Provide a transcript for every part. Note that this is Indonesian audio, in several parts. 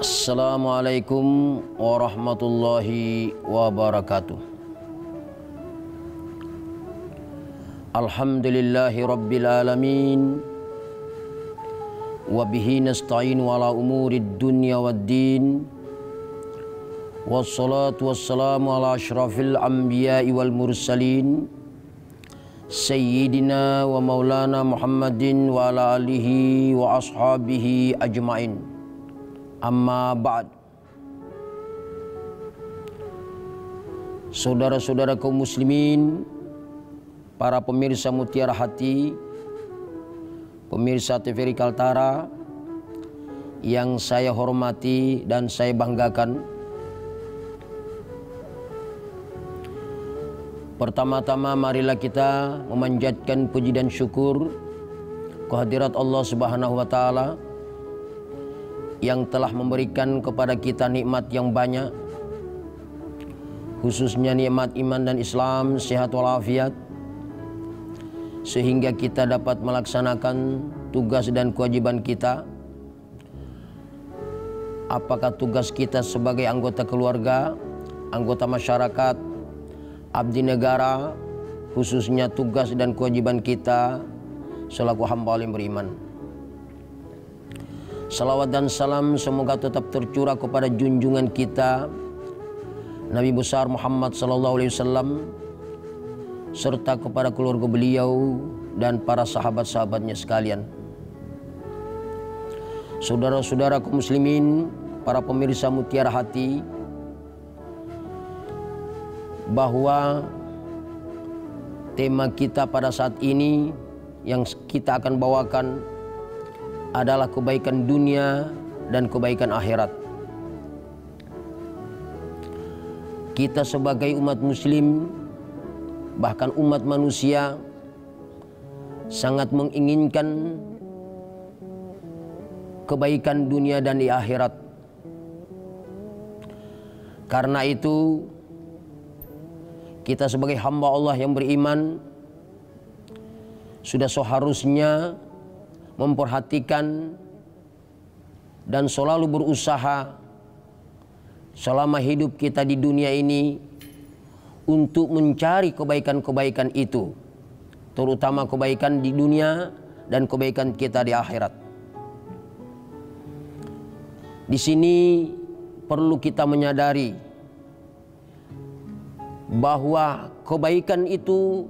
Assalamualaikum warahmatullahi wabarakatuh. Alhamdulillahi rabbil alamin. Wabihi nasta'in ala umurid dunya waddin. Wassalatu wassalamu ala ashrafil anbiya'i wal mursalin, Sayyidina wa maulana Muhammadin wa ala alihi wa ashabihi ajma'in. Amma ba'd. Saudara-saudara kaum muslimin, para pemirsa Mutiara Hati, pemirsa TVRI Kaltara yang saya hormati dan saya banggakan. Pertama-tama marilah kita memanjatkan puji dan syukur kehadirat Allah Subhanahu wa taala yang telah memberikan kepada kita nikmat yang banyak, khususnya nikmat iman dan Islam, sehat walafiat, sehingga kita dapat melaksanakan tugas dan kewajiban kita. Apakah tugas kita sebagai anggota keluarga, anggota masyarakat, abdi negara, khususnya tugas dan kewajiban kita selaku hamba yang beriman. Salawat dan salam semoga tetap tercurah kepada junjungan kita Nabi besar Muhammad sallallahu alaihi wasallam, serta kepada keluarga beliau dan para sahabat-sahabatnya sekalian. Saudara-saudara kaum muslimin, para pemirsa Mutiara Hati, bahwa tema kita pada saat ini yang kita akan bawakan adalah kebaikan dunia dan kebaikan akhirat. Kita sebagai umat muslim, bahkan umat manusia, sangat menginginkan kebaikan dunia dan di akhirat. Karena itu kita sebagai hamba Allah yang beriman sudah seharusnya memperhatikan dan selalu berusaha selama hidup kita di dunia ini untuk mencari kebaikan-kebaikan itu, terutama kebaikan di dunia dan kebaikan kita di akhirat. Di sini perlu kita menyadari bahwa kebaikan itu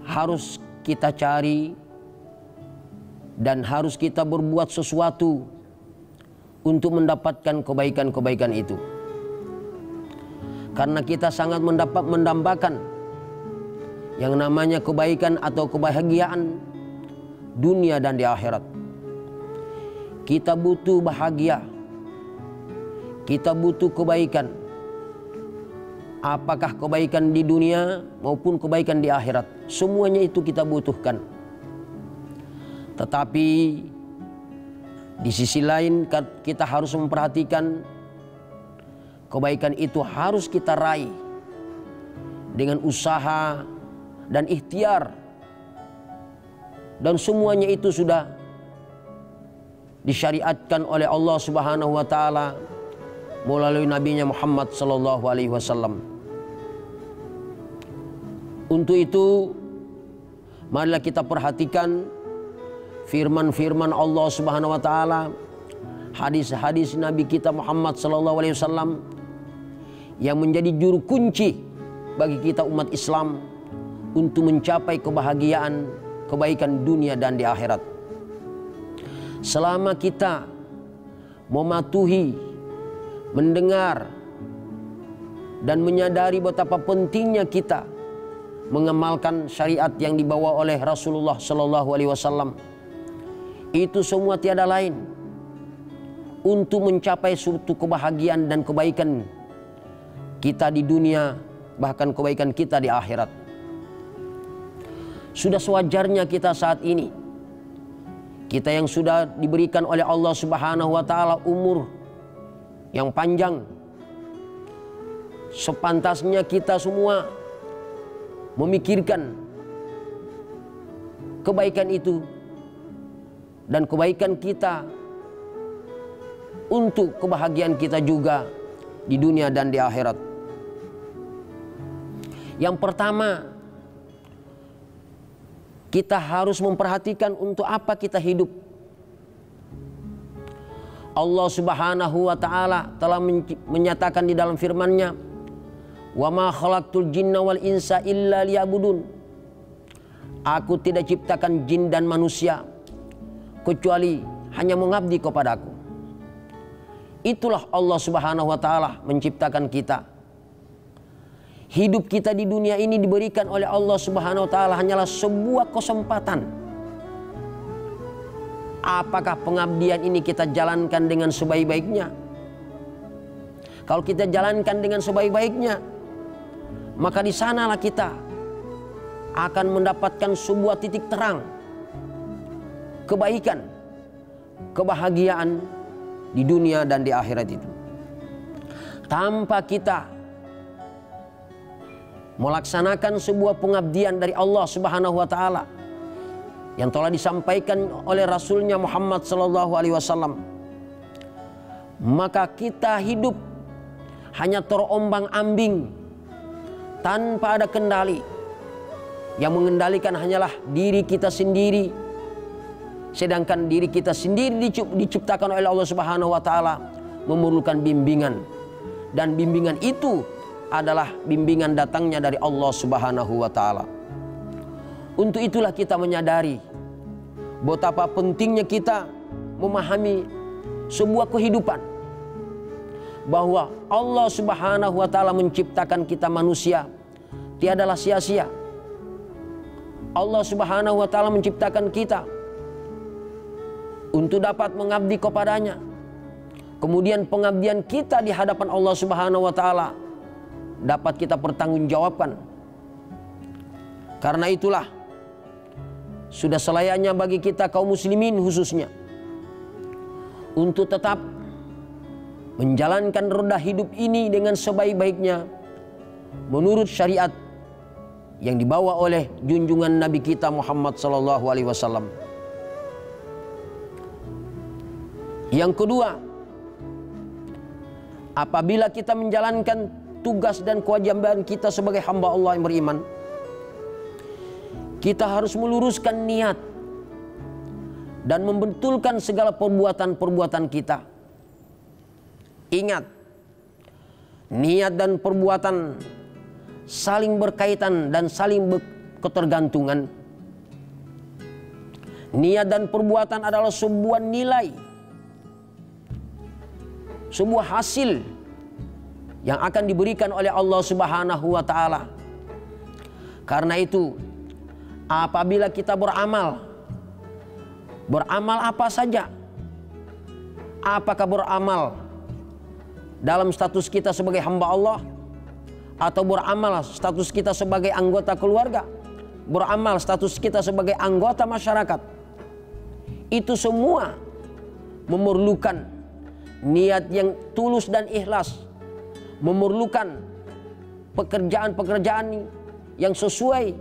harus kita cari dan harus kita berbuat sesuatu untuk mendapatkan kebaikan-kebaikan itu. Karena kita sangat mendambakan yang namanya kebaikan atau kebahagiaan dunia dan di akhirat. Kita butuh bahagia, kita butuh kebaikan. Apakah kebaikan di dunia maupun kebaikan di akhirat, semuanya itu kita butuhkan. Tetapi di sisi lain kita harus memperhatikan kebaikan itu harus kita raih dengan usaha dan ikhtiar, dan semuanya itu sudah disyariatkan oleh Allah Subhanahu wa taala melalui nabinya Muhammad sallallahu alaihi wasallam. Untuk itu marilah kita perhatikan firman-firman Allah Subhanahu wa taala, hadis-hadis Nabi kita Muhammad sallallahu alaihi wasallam yang menjadi juru kunci bagi kita umat Islam untuk mencapai kebahagiaan, kebaikan dunia dan di akhirat. Selama kita mematuhi, mendengar dan menyadari betapa pentingnya kita mengamalkan syariat yang dibawa oleh Rasulullah sallallahu alaihi wasallam, itu semua tiada lain untuk mencapai suatu kebahagiaan dan kebaikan kita di dunia, bahkan kebaikan kita di akhirat. Sudah sewajarnya kita saat ini, kita yang sudah diberikan oleh Allah Subhanahu wa taala umur yang panjang, sepantasnya kita semua memikirkan kebaikan itu dan kebaikan kita untuk kebahagiaan kita juga di dunia dan di akhirat. Yang pertama, kita harus memperhatikan untuk apa kita hidup. Allah Subhanahu wa taala telah menyatakan di dalam firman-Nya, "Wa ma khalaqtul jinna wal insa illa liya'budun." Aku tidak ciptakan jin dan manusia kecuali hanya mengabdi kepadaku. Itulah Allah Subhanahu wa taala menciptakan kita. Hidup kita di dunia ini diberikan oleh Allah Subhanahu wa taala hanyalah sebuah kesempatan. Apakah pengabdian ini kita jalankan dengan sebaik-baiknya? Kalau kita jalankan dengan sebaik-baiknya, maka di sanalah kita akan mendapatkan sebuah titik terang, kebaikan, kebahagiaan di dunia dan di akhirat itu. Tanpa kita melaksanakan sebuah pengabdian dari Allah Subhanahu wa taala yang telah disampaikan oleh Rasulnya Muhammad sallallahu alaihi wasallam, maka kita hidup hanya terombang-ambing tanpa ada kendali. Yang mengendalikan hanyalah diri kita sendiri, sedangkan diri kita sendiri diciptakan oleh Allah Subhanahu wa taala memerlukan bimbingan, dan bimbingan itu adalah bimbingan datangnya dari Allah Subhanahu wa taala. Untuk itulah kita menyadari betapa pentingnya kita memahami sebuah kehidupan, bahwa Allah Subhanahu wa taala menciptakan kita manusia tiadalah sia-sia. Allah Subhanahu wa taala menciptakan kita untuk dapat mengabdi kepadanya. Kemudian pengabdian kita di hadapan Allah Subhanahu wa taala dapat kita pertanggungjawabkan. Karena itulah sudah selayaknya bagi kita kaum muslimin khususnya untuk tetap menjalankan roda hidup ini dengan sebaik-baiknya menurut syariat yang dibawa oleh junjungan Nabi kita Muhammad sallallahu alaihi wasallam. Yang kedua, apabila kita menjalankan tugas dan kewajiban kita sebagai hamba Allah yang beriman, kita harus meluruskan niat dan membetulkan segala perbuatan-perbuatan kita. Ingat, niat dan perbuatan saling berkaitan dan saling ketergantungan. Niat dan perbuatan adalah sebuah nilai, sebuah hasil yang akan diberikan oleh Allah Subhanahu wa taala. Karena itu, apabila kita beramal apa saja, apakah beramal dalam status kita sebagai hamba Allah, atau beramal status kita sebagai anggota keluarga, beramal status kita sebagai anggota masyarakat, itu semua memerlukan niat yang tulus dan ikhlas, memerlukan pekerjaan-pekerjaan yang sesuai,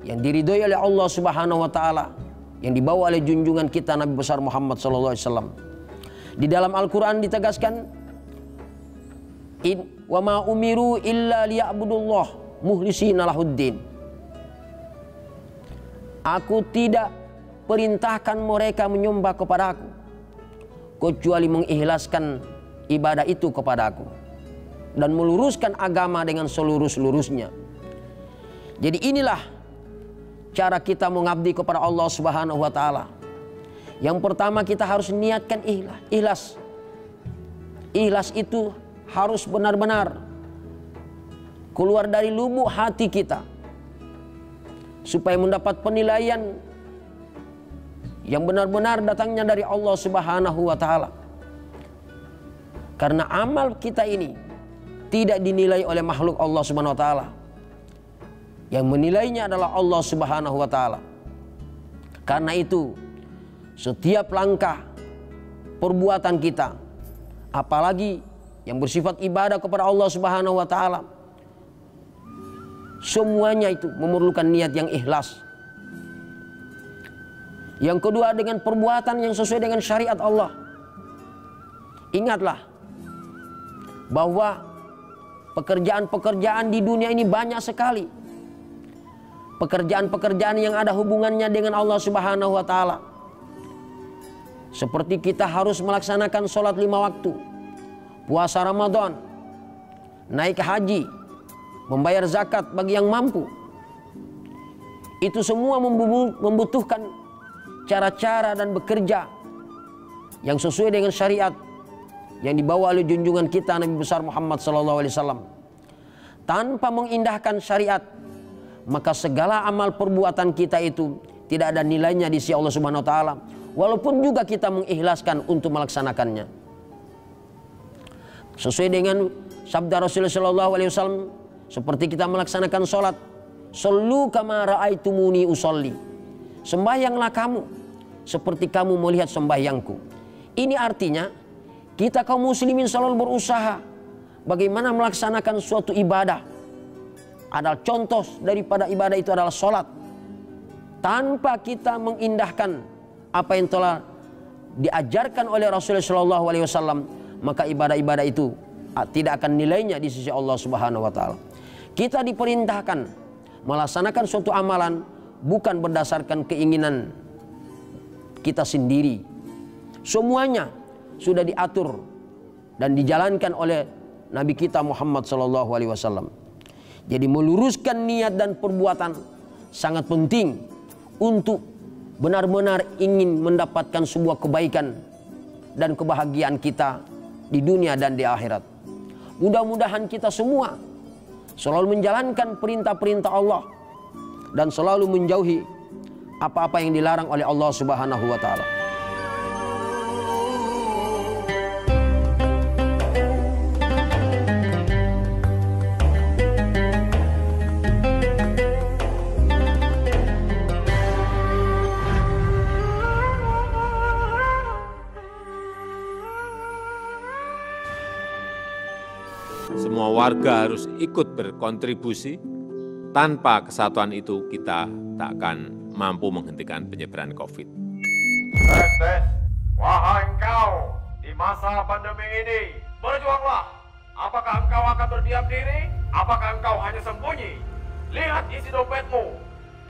yang diridhoi oleh Allah Subhanahu wa taala, yang dibawa oleh junjungan kita Nabi besar Muhammad sallallahu alaihi wasallam. Di dalam Al-Qur'an ditegaskan, wa ma umiru illa liya'budullah mukhlisina lahuddin. Aku tidak perintahkan mereka menyembah kepadaku kecuali mengikhlaskan ibadah itu kepadaku dan meluruskan agama dengan seluruh-seluruhnya. Jadi inilah cara kita mengabdi kepada Allah Subhanahu wa taala. Yang pertama, kita harus niatkan ikhlas. Ikhlas itu harus benar-benar keluar dari lubuk hati kita supaya mendapat penilaian yang benar-benar datangnya dari Allah Subhanahu wa taala. Karena amal kita ini tidak dinilai oleh makhluk Allah Subhanahu wa taala. Yang menilainya adalah Allah Subhanahu wa taala. Karena itu, setiap langkah perbuatan kita, apalagi yang bersifat ibadah kepada Allah Subhanahu wa taala, semuanya itu memerlukan niat yang ikhlas. Yang kedua, dengan perbuatan yang sesuai dengan syariat Allah. Ingatlah bahwa pekerjaan-pekerjaan di dunia ini banyak sekali. Pekerjaan-pekerjaan yang ada hubungannya dengan Allah Subhanahu wa Ta'ala. Seperti kita harus melaksanakan sholat 5 waktu, puasa Ramadan, naik haji, membayar zakat bagi yang mampu. Itu semua membutuhkan cara-cara dan bekerja yang sesuai dengan syariat yang dibawa oleh junjungan kita Nabi besar Muhammad SAW. Tanpa mengindahkan syariat, maka segala amal perbuatan kita itu tidak ada nilainya di sisi Allah Subhanahu wa Ta'ala, walaupun juga kita mengikhlaskan untuk melaksanakannya. Sesuai dengan sabda Rasulullah SAW, seperti kita melaksanakan sholat, "Shollu kama ra'aitumuni usolli." Sembahyanglah kamu seperti kamu melihat sembahyangku. Ini artinya kita kaum muslimin selalu berusaha bagaimana melaksanakan suatu ibadah. Adalah contoh daripada ibadah itu adalah sholat. Tanpa kita mengindahkan apa yang telah diajarkan oleh Rasulullah SAW, maka ibadah-ibadah itu tidak akan nilainya di sisi Allah Subhanahu wa Ta'ala. Kita diperintahkan melaksanakan suatu amalan bukan berdasarkan keinginan kita sendiri. Semuanya sudah diatur dan dijalankan oleh Nabi kita Muhammad SAW. Jadi meluruskan niat dan perbuatan sangat penting untuk benar-benar ingin mendapatkan sebuah kebaikan dan kebahagiaan kita di dunia dan di akhirat. Mudah-mudahan kita semua selalu menjalankan perintah-perintah Allah dan selalu menjauhi apa-apa yang dilarang oleh Allah Subhanahu wa Ta'ala. Semua warga harus ikut berkontribusi. Tanpa kesatuan itu kita tak akan mampu menghentikan penyebaran COVID. Tes. Wahai engkau, di masa pandemi ini, berjuanglah. Apakah engkau akan berdiam diri? Apakah engkau hanya sembunyi? Lihat isi dompetmu.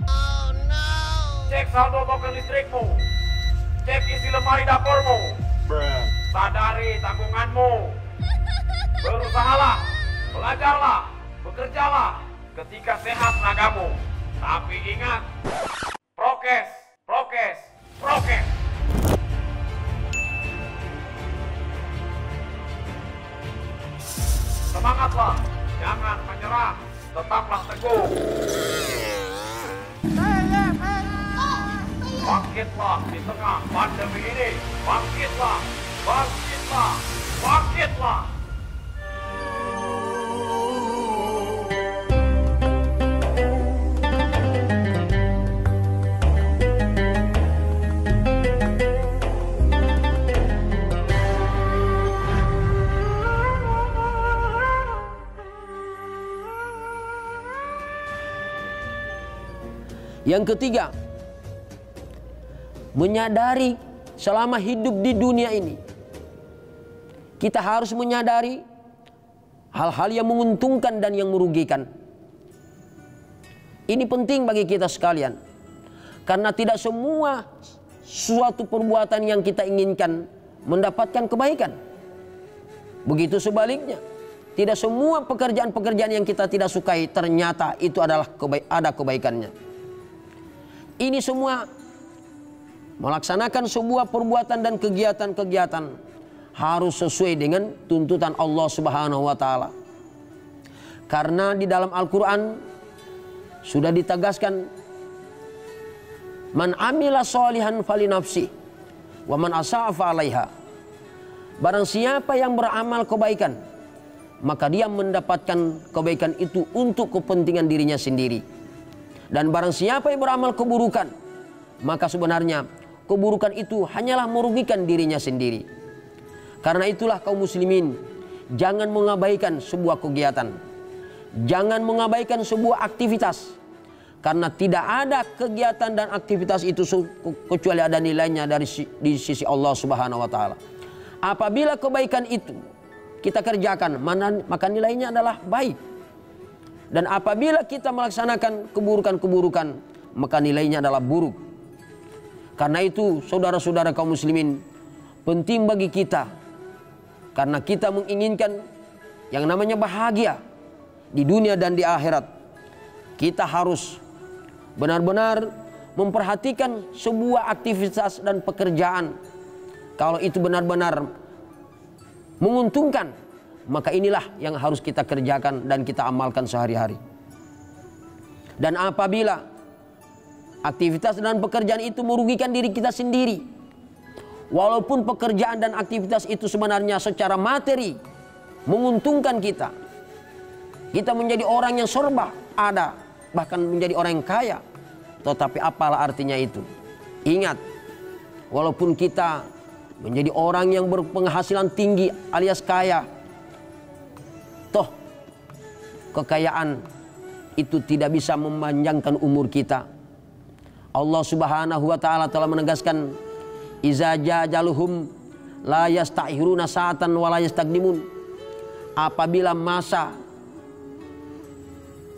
Oh no. Cek saldo token listrikmu. Cek isi lemari dapurmu. Sadari tanggunganmu. Berusahalah, belajarlah, bekerjalah ketika sehat tenagamu. Tapi ingat, prokes, prokes, prokes. Semangatlah, jangan menyerah, tetaplah teguh. Bangkitlah di tengah pandemi ini, bangkitlah, bangkitlah, bangkitlah. Yang ketiga, menyadari selama hidup di dunia ini, kita harus menyadari hal-hal yang menguntungkan dan yang merugikan. Ini penting bagi kita sekalian, karena tidak semua suatu perbuatan yang kita inginkan mendapatkan kebaikan. Begitu sebaliknya, tidak semua pekerjaan-pekerjaan yang kita tidak sukai ternyata itu adalah ada kebaikannya. Ini semua melaksanakan sebuah perbuatan dan kegiatan-kegiatan harus sesuai dengan tuntutan Allah Subhanahu wa Ta'ala. Karena di dalam Al-Quran sudah ditegaskan, man amila sholihan fali nafsi wa man asa'a fa alaiha. Barang siapa yang beramal kebaikan, maka dia mendapatkan kebaikan itu untuk kepentingan dirinya sendiri. Dan barang siapa yang beramal keburukan, maka sebenarnya keburukan itu hanyalah merugikan dirinya sendiri. Karena itulah kaum muslimin, jangan mengabaikan sebuah kegiatan, jangan mengabaikan sebuah aktivitas. Karena tidak ada kegiatan dan aktivitas itu kecuali ada nilainya di sisi Allah Subhanahu wa Ta'ala. Apabila kebaikan itu kita kerjakan, maka nilainya adalah baik. Dan apabila kita melaksanakan keburukan-keburukan, maka nilainya adalah buruk. Karena itu saudara-saudara kaum muslimin, penting bagi kita, karena kita menginginkan yang namanya bahagia di dunia dan di akhirat, kita harus benar-benar memperhatikan sebuah aktivitas dan pekerjaan. Kalau itu benar-benar menguntungkan, maka inilah yang harus kita kerjakan dan kita amalkan sehari-hari. Dan apabila aktivitas dan pekerjaan itu merugikan diri kita sendiri, walaupun pekerjaan dan aktivitas itu sebenarnya secara materi menguntungkan kita, kita menjadi orang yang serba ada, bahkan menjadi orang yang kaya, tetapi apalah artinya itu? Ingat, walaupun kita menjadi orang yang berpenghasilan tinggi alias kaya, toh kekayaan itu tidak bisa memanjangkan umur kita. Allah Subhanahu wa taala telah menegaskan, iza jajaluhum la yasta'khiruna sa'atan wa la yastaqdimun. Apabila masa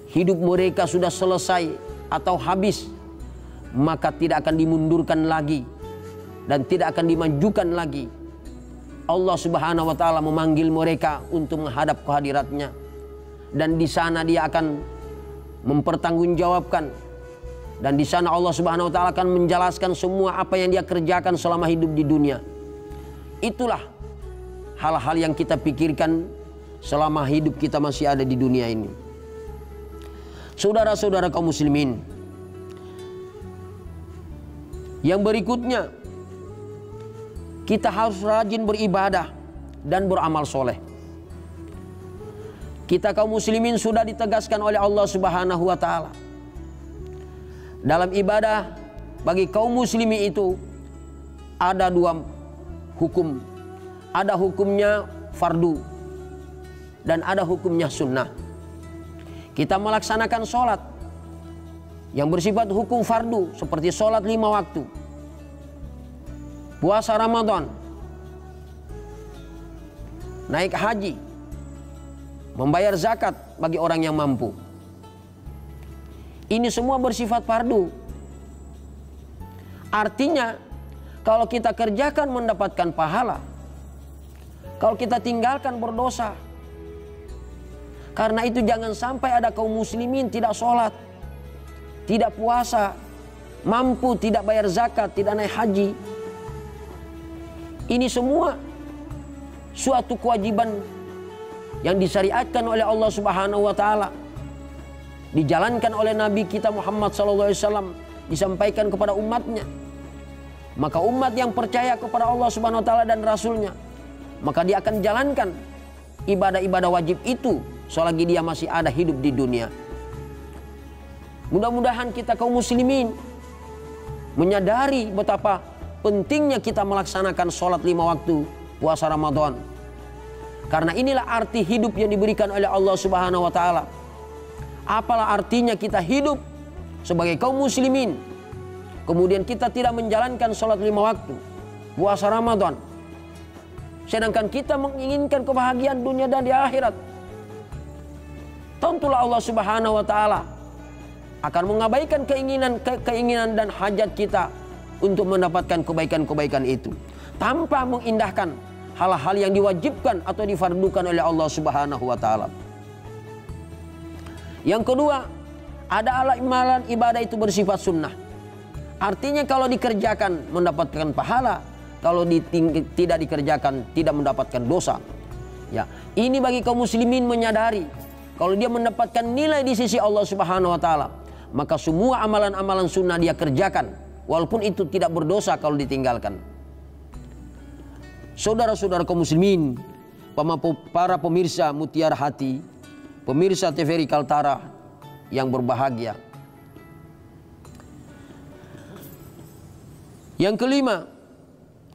hidup mereka sudah selesai atau habis, maka tidak akan dimundurkan lagi dan tidak akan dimajukan lagi. Allah Subhanahu wa taala memanggil mereka untuk menghadap kehadiratnya, dan di sana dia akan mempertanggungjawabkan, dan di sana Allah Subhanahu wa taala akan menjelaskan semua apa yang dia kerjakan selama hidup di dunia. Itulah hal-hal yang kita pikirkan selama hidup kita masih ada di dunia ini. Saudara-saudara kaum muslimin, yang berikutnya, kita harus rajin beribadah dan beramal soleh. Kita kaum muslimin sudah ditegaskan oleh Allah Subhanahu wa taala, dalam ibadah bagi kaum muslimin itu ada dua hukum. Ada hukumnya fardu dan ada hukumnya sunnah. Kita melaksanakan sholat yang bersifat hukum fardu seperti sholat 5 waktu, puasa Ramadan, naik haji, membayar zakat bagi orang yang mampu. Ini semua bersifat fardu. Artinya kalau kita kerjakan mendapatkan pahala, kalau kita tinggalkan berdosa. Karena itu jangan sampai ada kaum muslimin tidak sholat, tidak puasa, mampu tidak bayar zakat, tidak naik haji. Ini semua suatu kewajiban yang disyariatkan oleh Allah Subhanahu wa taala, dijalankan oleh Nabi kita Muhammad SAW, disampaikan kepada umatnya. Maka umat yang percaya kepada Allah Subhanahu wa taala dan Rasulnya, maka dia akan jalankan ibadah-ibadah wajib itu selagi dia masih ada hidup di dunia. Mudah-mudahan kita kaum muslimin menyadari betapa pentingnya kita melaksanakan sholat 5 waktu, puasa Ramadan. Karena inilah arti hidup yang diberikan oleh Allah Subhanahu wa taala. Apalah artinya kita hidup sebagai kaum muslimin, kemudian kita tidak menjalankan sholat 5 waktu, puasa Ramadan, sedangkan kita menginginkan kebahagiaan dunia dan di akhirat. Tentulah Allah Subhanahu wa taala akan mengabaikan keinginan dan hajat kita untuk mendapatkan kebaikan-kebaikan itu, tanpa mengindahkan hal-hal yang diwajibkan atau difardukan oleh Allah Subhanahu wa taala. Yang kedua, ada amalan ibadah itu bersifat sunnah. Artinya kalau dikerjakan mendapatkan pahala, kalau tidak dikerjakan tidak mendapatkan dosa. Ya, ini bagi kaum muslimin menyadari kalau dia mendapatkan nilai di sisi Allah Subhanahu wa taala, maka semua amalan-amalan sunnah dia kerjakan, walaupun itu tidak berdosa kalau ditinggalkan. Saudara-saudara kaum muslimin, para pemirsa Mutiara Hati, pemirsa TVRI Kaltara yang berbahagia. Yang kelima,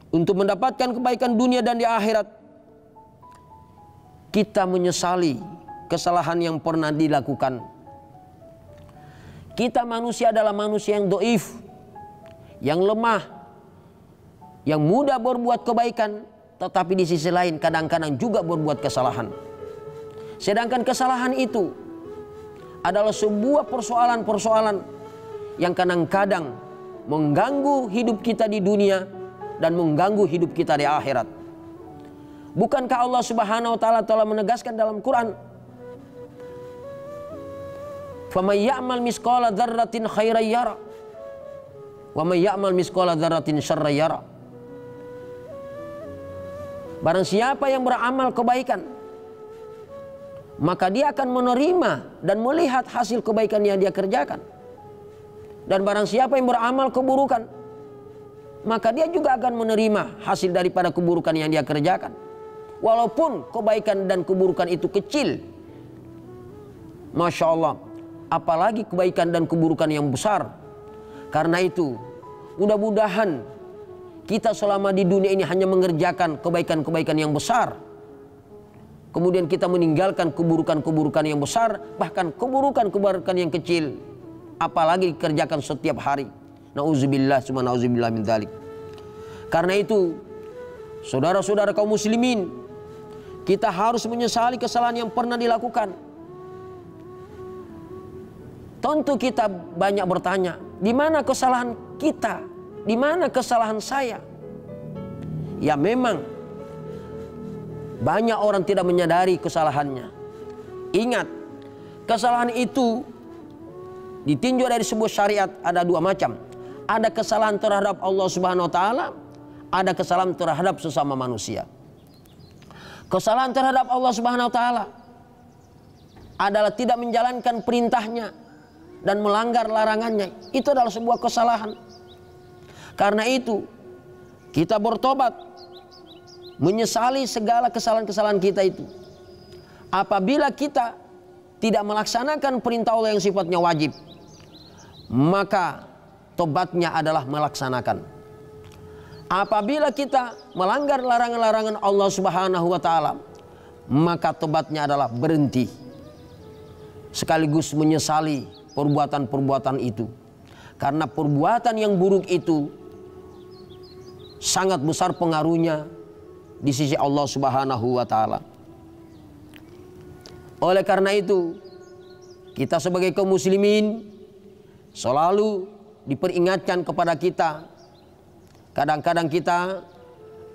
untuk mendapatkan kebaikan dunia dan di akhirat, kita menyesali kesalahan yang pernah dilakukan. Kita manusia adalah manusia yang dhaif, yang lemah, yang mudah berbuat kebaikan tetapi di sisi lain kadang-kadang juga berbuat kesalahan. Sedangkan kesalahan itu adalah sebuah persoalan-persoalan yang kadang-kadang mengganggu hidup kita di dunia dan mengganggu hidup kita di akhirat. Bukankah Allah Subhanahu wa taala telah menegaskan dalam Quran, "Faman ya'mal misqala dzarratin khairan yara, wa man ya'mal misqala dzarratin syarran yara." Barang siapa yang beramal kebaikan, maka dia akan menerima dan melihat hasil kebaikan yang dia kerjakan. Dan barang siapa yang beramal keburukan, maka dia juga akan menerima hasil daripada keburukan yang dia kerjakan. Walaupun kebaikan dan keburukan itu kecil, Masya Allah, apalagi kebaikan dan keburukan yang besar. Karena itu, mudah-mudahan kita selama di dunia ini hanya mengerjakan kebaikan-kebaikan yang besar, kemudian kita meninggalkan keburukan-keburukan yang besar, bahkan keburukan-keburukan yang kecil, apalagi dikerjakan setiap hari. Nauzubillah, summa nauzubillah min dzalik. Karena itu, saudara-saudara kaum muslimin, kita harus menyesali kesalahan yang pernah dilakukan. Tentu kita banyak bertanya, di mana kesalahan kita? Di mana kesalahan saya? Ya memang banyak orang tidak menyadari kesalahannya. Ingat, kesalahan itu ditinjau dari sebuah syariat ada dua macam. Ada kesalahan terhadap Allah Subhanahu wa taala, ada kesalahan terhadap sesama manusia. Kesalahan terhadap Allah Subhanahu wa taala adalah tidak menjalankan perintahnya dan melanggar larangannya. Itu adalah sebuah kesalahan. Karena itu kita bertobat, menyesali segala kesalahan-kesalahan kita itu. Apabila kita tidak melaksanakan perintah Allah yang sifatnya wajib, maka tobatnya adalah melaksanakan. Apabila kita melanggar larangan-larangan Allah Subhanahu wa taala, maka tobatnya adalah berhenti, sekaligus menyesali perbuatan-perbuatan itu. Karena perbuatan yang buruk itu sangat besar pengaruhnya di sisi Allah Subhanahu wa taala. Oleh karena itu, kita sebagai kaum muslimin selalu diperingatkan kepada kita. Kadang-kadang kita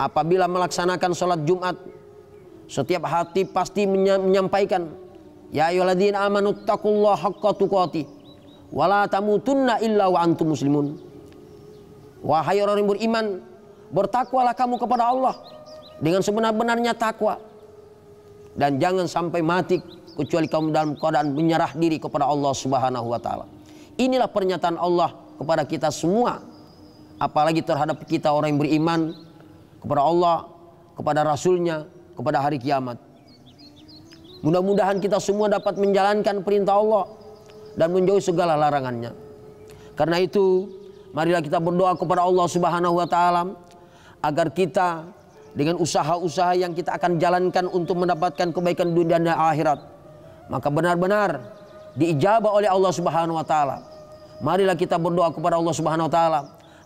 apabila melaksanakan sholat Jumat, setiap hati pasti menyampaikan, ya ayyuhalladzina amanu taqullaha haqqa tuqatih wa la tamutunna illa wa antum muslimun. Wahai orang yang beriman, bertakwalah kamu kepada Allah dengan sebenar-benarnya takwa, dan jangan sampai mati kecuali kamu dalam keadaan menyerah diri kepada Allah Subhanahu wa taala. Inilah pernyataan Allah kepada kita semua, apalagi terhadap kita orang yang beriman kepada Allah, kepada Rasulnya, kepada hari kiamat. Mudah-mudahan kita semua dapat menjalankan perintah Allah dan menjauhi segala larangannya. Karena itu, marilah kita berdoa kepada Allah Subhanahu wa taala agar kita dengan usaha-usaha yang kita akan jalankan untuk mendapatkan kebaikan dunia dan akhirat, maka benar-benar diijabah oleh Allah Subhanahu wa taala. Marilah kita berdoa kepada Allah Subhanahu wa taala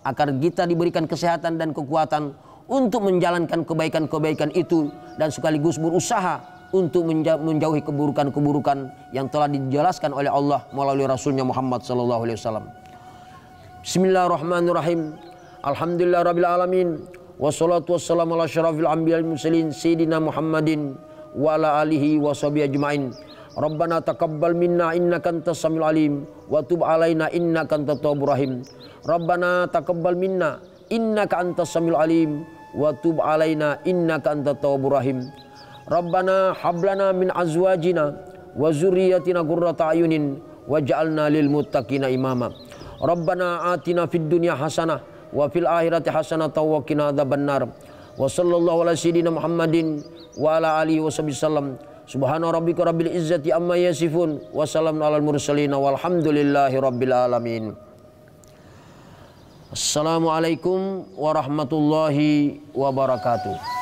agar kita diberikan kesehatan dan kekuatan untuk menjalankan kebaikan-kebaikan itu, dan sekaligus berusaha untuk menjauhi keburukan-keburukan yang telah dijelaskan oleh Allah melalui Rasulnya Muhammad sallallahu alaihi wasallam. Bismillahirrahmanirrahim. Alhamdulillahirabbil alamin. Wassalatu wassalamu ala asyrafil anbiya'il mursalin sayyidina Muhammadin wa ala alihi washabihi ajmain. Rabbana taqabbal minna innaka antas samiul alim wa tub alaina innaka antat tawwabur rahim. Rabbana taqabbal minna innaka antas samiul alim wa tub alaina innaka antat tawwabur rahim. Rabbana hablana min azwajina wa zurriyyatina qurrata ayunin waj'alna lil muttaqina imama. Rabbana atina fid dunya hasanah wa fil akhirati hasanah wa qina adzabannar. Wa sallallahu ala sayyidina Muhammadin wa ala alihi wasallam. Subhana rabbika rabbil izzati amma yasifun wa salamun alal mursalin walhamdulillahi rabbil alamin. Assalamualaikum warahmatullahi wabarakatuh.